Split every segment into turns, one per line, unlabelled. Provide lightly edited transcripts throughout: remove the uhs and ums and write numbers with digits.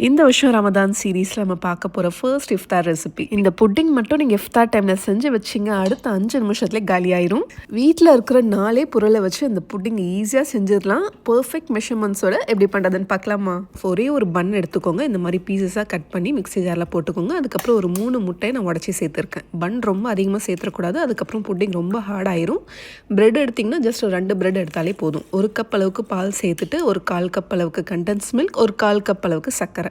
இந்த வருஷம் ரமதான் சீரீஸில் நம்ம பார்க்க போகிற ஃபர்ஸ்ட் இஃப்தார் ரெசிபி. இந்த புட்டிங் மட்டும் நீங்கள் இஃப்தார் டைமில் செஞ்சு வச்சிங்க அடுத்த 5 நிமிஷத்துலேயே காலி ஆயிரும். வீட்டில் இருக்கிற 4 பொருளை வச்சு இந்த புட்டிங் ஈஸியாக செஞ்சிடலாம். பர்ஃபெக்ட் மெஷர்மெண்ட்ஸோட எப்படி பண்ணுறதுன்னு பார்க்கலாமா? ஒரே ஒரு பன் எடுத்துக்கோங்க. இந்த மாதிரி பீசஸாக கட் பண்ணி மிக்ஸி ஜாரில் போட்டுக்கோங்க. அதுக்கப்புறம் ஒரு 3 முட்டையை நான் உடச்சி சேர்த்துருக்கேன். பன் ரொம்ப அதிகமாக சேர்த்துக்கூடாது, அதுக்கப்புறம் புட்டிங் ரொம்ப ஹார்ட் ஆயிரும். பிரெட் எடுத்திங்கன்னா ஜஸ்ட் 2 பிரெட் எடுத்தாலே போதும். 1 கப் அளவுக்கு பால் சேர்த்துட்டு ஒரு 1/4 கப் அளவுக்கு கண்டென்ஸ் மில்க், ஒரு 1/4 கப் அளவுக்கு சர்க்கரை.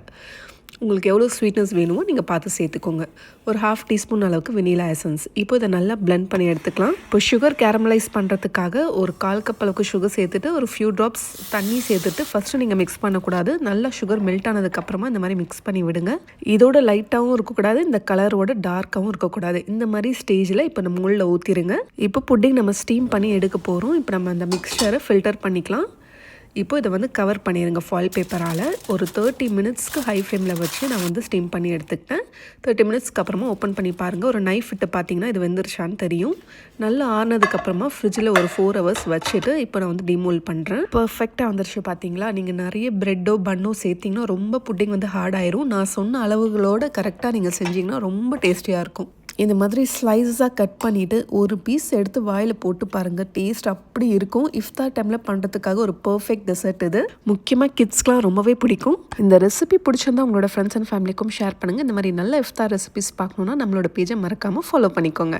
உங்களுக்கு எவ்வளோ ஸ்வீட்னஸ் வேணுமோ நீங்கள் பார்த்து சேர்த்துக்கோங்க. ஒரு 1/2 டீஸ்பூன் அளவுக்கு வெனிலா எசன்ஸ். இப்போ இதை நல்லா பிளெண்ட் பண்ணி எடுத்துக்கலாம். இப்போ சுகர் கேரமலைஸ் பண்ணுறதுக்காக ஒரு 1/4 கப் அளவுக்கு சுகர் சேர்த்துட்டு ஒரு ஃபியூ ட்ராப்ஸ் தண்ணி சேர்த்துட்டு ஃபஸ்ட்டு நீங்கள் மிக்ஸ் பண்ணக்கூடாது. நல்லா சுகர் மெல்ட் ஆனதுக்கப்புறமா இந்த மாதிரி மிக்ஸ் பண்ணி விடுங்க. இதோட லைட்டாகவும் இருக்கக்கூடாது, இந்த கலரோட டார்க்காகவும் இருக்கக்கூடாது. இந்த மாதிரி ஸ்டேஜில் இப்போ நம்ம உள்ள ஊற்றிடுங்க. இப்போ புட்டிங் நம்ம ஸ்டீம் பண்ணி எடுக்க போகிறோம். இப்போ நம்ம அந்த மிக்சரை ஃபில்டர் பண்ணிக்கலாம். இப்போ இதை வந்து கவர் பண்ணிடுங்க ஃபாயில் பேப்பரால். ஒரு 30 மினிட்ஸ்க்கு ஹை ஃப்ளேமில் வச்சு நான் வந்து ஸ்டீம் பண்ணி எடுத்துக்கிட்டேன். 30 மினிட்ஸ்க்கு அப்புறமா ஓப்பன் பண்ணி பாருங்கள். ஒரு நைஃப் விட்டு பார்த்தீங்கன்னா இது வெந்துருச்சான்னு தெரியும். நல்லா ஆறுனதுக்கப்புறமா ஃப்ரிட்ஜில் ஒரு 4 ஹவர்ஸ் வச்சுட்டு இப்போ நான் வந்து டிமோல்ட் பண்ணுறேன். பர்ஃபெக்டாக வந்துருச்சு பார்த்தீங்களா? நீங்கள் நிறைய ப்ரெட்டோ பன்னோ சேர்த்திங்கன்னா ரொம்ப புட்டிங் வந்து ஹார்ட் ஆயிரும். நான் சொன்ன அளவுகளோட கரெக்டாக நீங்கள் செஞ்சிங்கன்னா ரொம்ப டேஸ்டியாக இருக்கும். இந்த மாதிரி ஸ்லைஸாக கட் பண்ணிவிட்டு ஒரு பீஸ் எடுத்து வாயில் போட்டு பாருங்கள். டேஸ்ட் அப்படி இருக்கும். இஃப்தார் டைமில் பண்ணுறதுக்காக ஒரு பர்ஃபெக்ட் டெசர்ட் இது. முக்கியமாக கிட்ஸ்க்கெலாம் ரொம்பவே பிடிக்கும். இந்த ரெசிபி பிடிச்சிருந்தா உங்களோட ஃப்ரெண்ட்ஸ் அண்ட் ஃபேமிலிக்கும் ஷேர் பண்ணுங்கள். இந்த மாதிரி நல்ல இஃப்தார் ரெசிபிஸ் பார்க்கணுன்னா நம்மளோட பேஜை மறக்காமல் ஃபாலோ பண்ணிக்கோங்க.